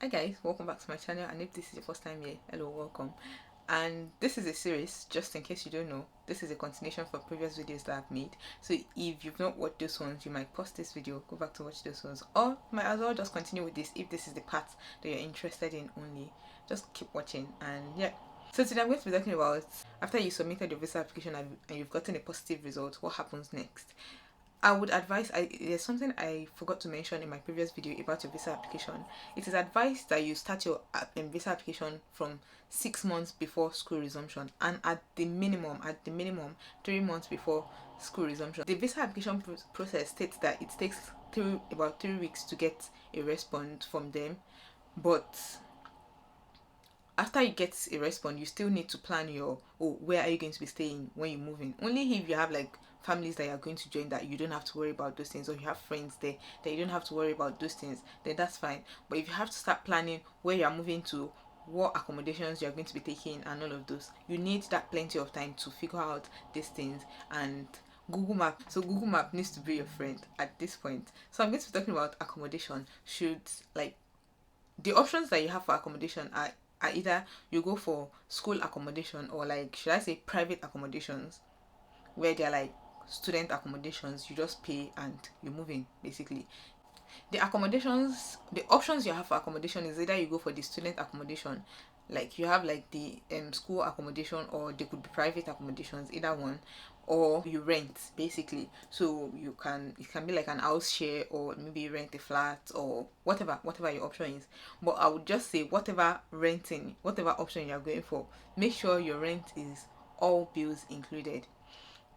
Hi guys, welcome back to my channel, and if this is your first time here, hello, welcome. And this is a series, just in case you don't know. This is a continuation for previous videos that I've made. So if you've not watched those ones, you might pause this video, go back to watch those ones, or you might as well just continue with this if this is the part that you're interested in only. Just keep watching, and yeah. So today I'm going to be talking about after you submitted your visa application and you've gotten a positive result, what happens next. I would advise, there's something I forgot to mention in my previous video about your visa application. It is advised that you start your visa application from 6 months before school resumption, and at the minimum 3 months before school resumption. The visa application process states that it takes about 3 weeks to get a response from them, but after you get a response, you still need to plan your where are you going to be staying when you move in. Only if you have like families that you're going to join that you don't have to worry about those things, or you have friends there that you don't have to worry about those things, then that's fine. But if you have to start planning where you're moving to, what accommodations you're going to be taking, and all of those, you need that plenty of time to figure out these things. And Google Map. So Google Map needs to be your friend at this point. So I'm going to be talking about accommodation. Should like the options that you have for accommodation are either you go for school accommodation, or like, should I say, private accommodations, where they're like student accommodations. You just pay and you move in, basically. The options you have for accommodation is either you go for the student accommodation, like you have like the school accommodation, or they could be private accommodations, either one, or you rent, basically. So it can be like an house share, or maybe you rent a flat, or whatever your option is. But I would just say, whatever option you're going for, make sure your rent is all bills included.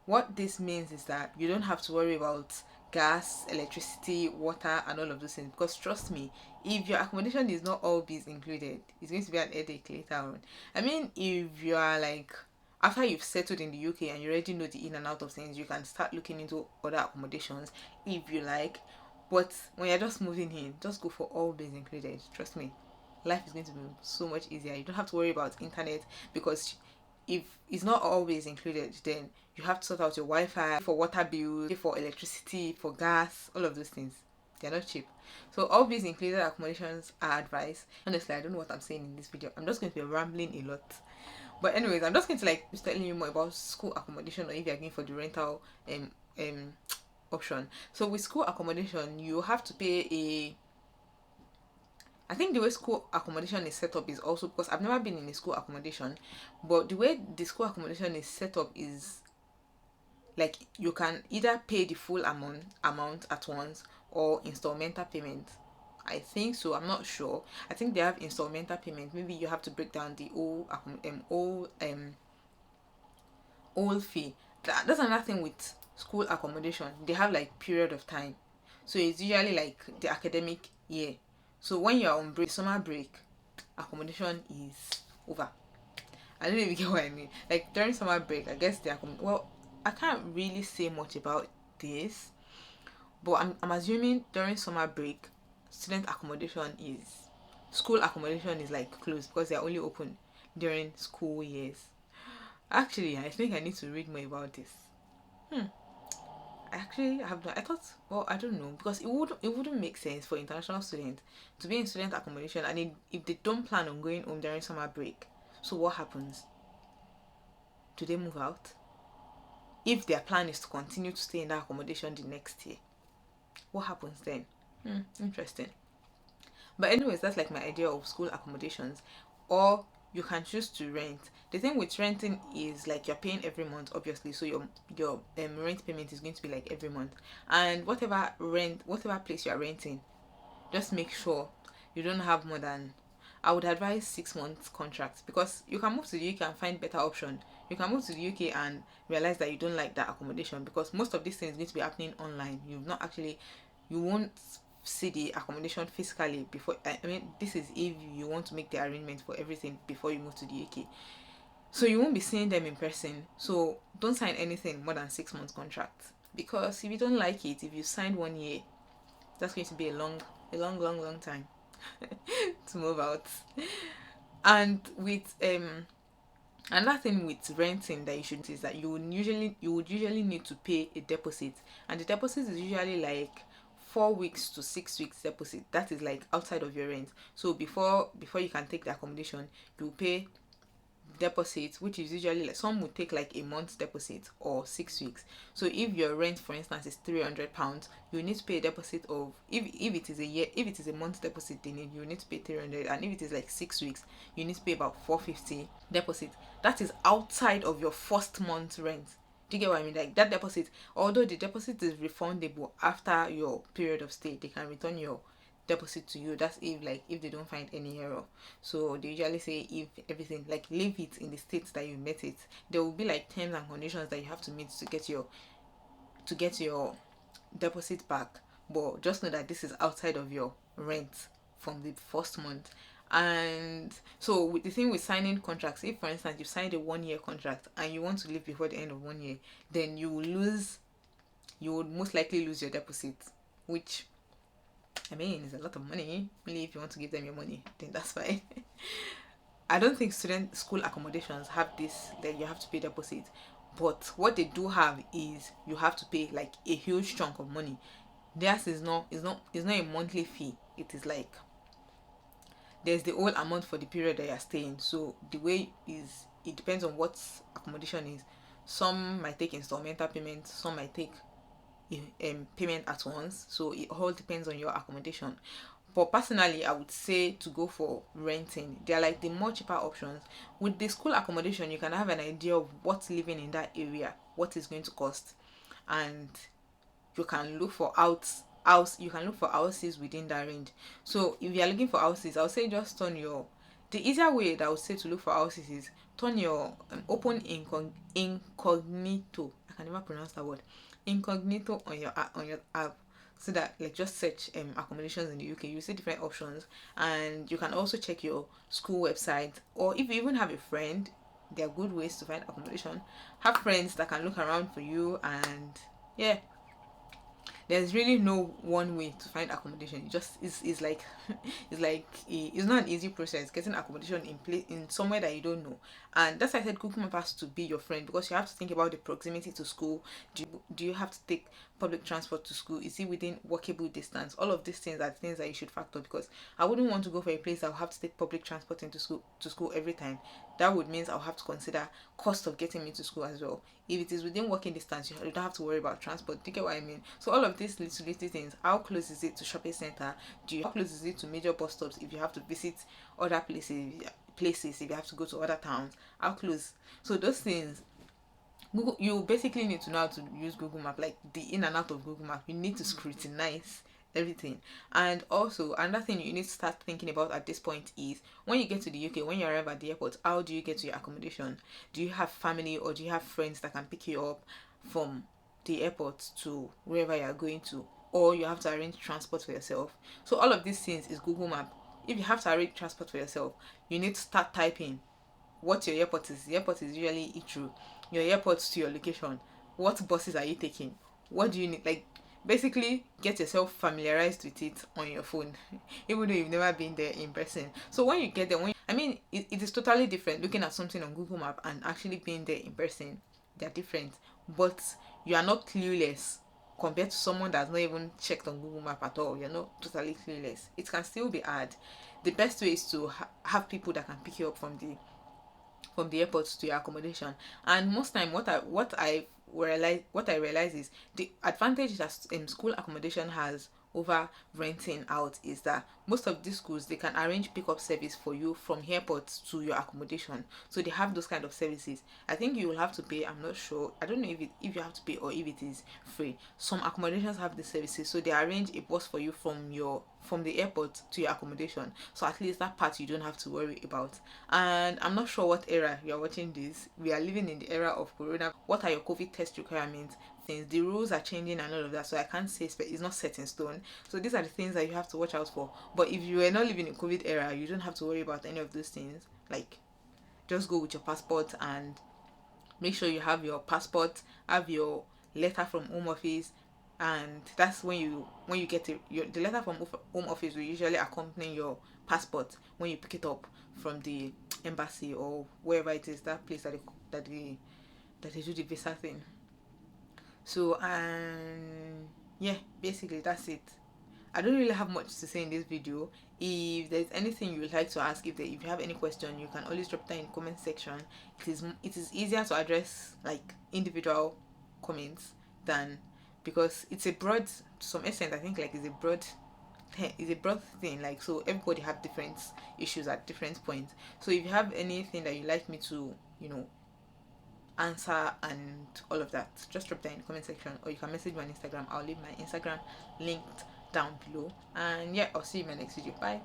What this means is that you don't have to worry about gas, electricity, water, and all of those things. Because trust me, if your accommodation is not all bills included, it's going to be an headache later on. I mean, if you are like, after you've settled in the UK and you already know the in and out of things, you can start looking into other accommodations if you like. But when you're just moving in, just go for all bills included. Trust me, life is going to be so much easier. You don't have to worry about internet, because if it's not always included, then you have to sort out your Wi-Fi, for water bills, for electricity, for gas, all of those things. They're not cheap. So all these included accommodations are advised. Honestly, I don't know what I'm saying in this video. I'm just going to be rambling a lot. But anyways, I'm just going to like be telling you more about school accommodation, or if you're going for the rental option. So with school accommodation, you have to pay I think the way school accommodation is set up is also, because I've never been in a school accommodation, but the way the school accommodation is set up is like you can either pay the full amount at once, or installmental payment. I think so. I'm not sure. I think they have installmental payment. Maybe you have to break down the old fee. That's another thing with school accommodation. They have like period of time, so it's usually like the academic year. So when you're on break, summer break, accommodation is over. I don't even get what I mean. Like during summer break, I guess well, I can't really say much about this, but I'm assuming during summer break, school accommodation is like closed, because they're only open during school years. Actually, I think I need to read more about this. I actually have not. I thought, well, I don't know, because it wouldn't make sense for international students to be in student accommodation, and if they don't plan on going home during summer break, so what happens? Do they move out? If their plan is to continue to stay in that accommodation the next year, what happens then? Interesting. But anyways, that's like my idea of school accommodations. Or you can choose to rent. The thing with renting is like you're paying every month, obviously, so your rent payment is going to be like every month. And whatever place you're renting, just make sure you don't have more than, I would advise, 6 months contract, because you can move to the UK and find better option. You can move to the UK and realize that you don't like that accommodation, because most of these things need to be happening online. You won't see the accommodation physically before. I mean, this is if you want to make the arrangement for everything before you move to the UK. So you won't be seeing them in person. So don't sign anything more than 6 months contract, because if you don't like it, if you signed 1 year, that's going to be a long time to move out. And with another thing with renting that you should is that you would usually need to pay a deposit, and the deposit is usually like 4 weeks to 6 weeks deposit. That is like outside of your rent. So before you can take the accommodation, you pay deposit, which is usually like, some would take like a month's deposit or 6 weeks. So if your rent, for instance, is £300, you need to pay a deposit of, if it is a year, if it is a month's deposit they need, you need to pay 300, and if it is like 6 weeks, you need to pay about 450 deposit. That is outside of your first month's rent. Do you get what I mean? Like that deposit, although the deposit is refundable after your period of stay, they can return your deposit to you. That's if they don't find any error. So they usually say, if everything, like, leave it in the state that you met it. There will be like terms and conditions that you have to meet to get your deposit back. But just know that this is outside of your rent from the first month. And so with the thing with signing contracts, if for instance you signed a 1 year contract and you want to leave before the end of 1 year, then you would most likely lose your deposit, which, I mean, it's a lot of money. Really, if you want to give them your money, then that's fine. I don't think school accommodations have this, that you have to pay deposit. But what they do have is you have to pay like a huge chunk of money. Theirs is not a monthly fee. It is like, there's the whole amount for the period that you're staying. So the way is, it depends on what accommodation is. Some might take installmental payment, some might take payment at once. So it all depends on your accommodation. But personally, I would say to go for renting. They're like the more cheaper options. With the school accommodation, you can have an idea of what's living in that area, what is going to cost, and you can look for you can look for houses within that range. So if you are looking for houses, I would say just turn your, the easier way that I would say to look for houses is turn your open incognito. I can never pronounce that word. Incognito on your app, so that, like, just search accommodations in the UK. You see different options, and you can also check your school website, or if you even have a friend, there are good ways to find accommodation. Have friends that can look around for you, and yeah, there's really no one way to find accommodation. It just is like it's not an easy process getting accommodation in place in somewhere that you don't know. And that's why I said Google Map has to be your friend, because you have to think about the proximity to school. Do you have to take public transport to school? Is it within walkable distance? All of these things are things that you should factor, because I wouldn't want to go for a place that I'll have to take public transport into school every time. That would mean I'll have to consider cost of getting me to school as well. If it is within walking distance, you don't have to worry about transport. Do you get what I mean? So all of these little things, how close is it to shopping center? How close is it to major bus stops if you have to visit other places, if you have to go to other towns, how close? So those things, you basically need to know how to use Google Map, like the in and out of Google Map. You need to scrutinize everything. And also another thing you need to start thinking about at this point is, when you get to the UK, when you arrive at the airport, how do you get to your accommodation? Do you have family, or do you have friends that can pick you up from the airport to wherever you are going to, or you have to arrange transport for yourself? So all of these things is Google Map. If you have to arrange transport for yourself, you need to start typing what your airport is. The airport is usually through your airport to your location. What buses are you taking? What do you need? Like, basically get yourself familiarized with it on your phone, even though you've never been there in person. So when you get there, it is totally different looking at something on Google Map and actually being there in person. They're different, but you are not clueless compared to someone that's not even checked on Google Map at all. You're not totally clueless. It can still be hard. The best way is to have people that can pick you up from the airport to your accommodation. And most time, what I realize is the advantage that school accommodation has over renting out is that most of these schools, they can arrange pickup service for you from airports to your accommodation. So they have those kind of services. I think you will have to pay. I'm not sure. I don't know if you have to pay or if it is free. Some accommodations have the services, so they arrange a bus for you from the airport to your accommodation. So at least that part you don't have to worry about. And I'm not sure what era you are watching this. We are living in the era of corona. What are your COVID test requirements? Things, the rules are changing and all of that, so I can't say it's not set in stone. So these are the things that you have to watch out for. But if you are not living in COVID era, you don't have to worry about any of those things. Like, just go with your passport and make sure you have your passport, have your letter from home office, and that's when you get the letter from home office will usually accompany your passport when you pick it up from the embassy or wherever it is, that place that they do the visa thing. So, and yeah, basically that's it. I don't really have much to say in this video. If there's anything you would like to ask, if you have any question, you can always drop that in the comment section. It is easier to address like individual comments than, because it's a broad, to some extent I think like it's a broad thing, like, so everybody have different issues at different points. So if you have anything that you like me to, answer and all of that, just drop that in the comment section, or you can message me on Instagram. I'll leave my Instagram linked down below. And yeah, I'll see you in my next video. Bye.